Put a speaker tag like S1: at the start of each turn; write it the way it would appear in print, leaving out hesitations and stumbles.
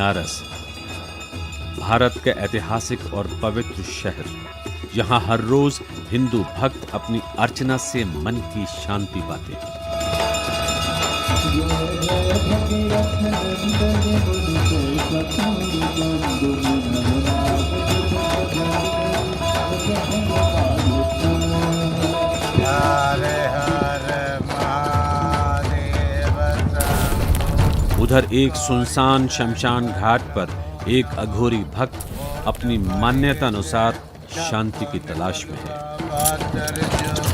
S1: बनारस, भारत का ऐतिहासिक और पवित्र शहर। यहाँ हर रोज हिंदू भक्त अपनी अर्चना से मन की शांति पाते हैं। उधर एक सुनसान शमशान घाट पर एक अघोरी भक्त अपनी मान्यता अनुसार शांति की तलाश में है।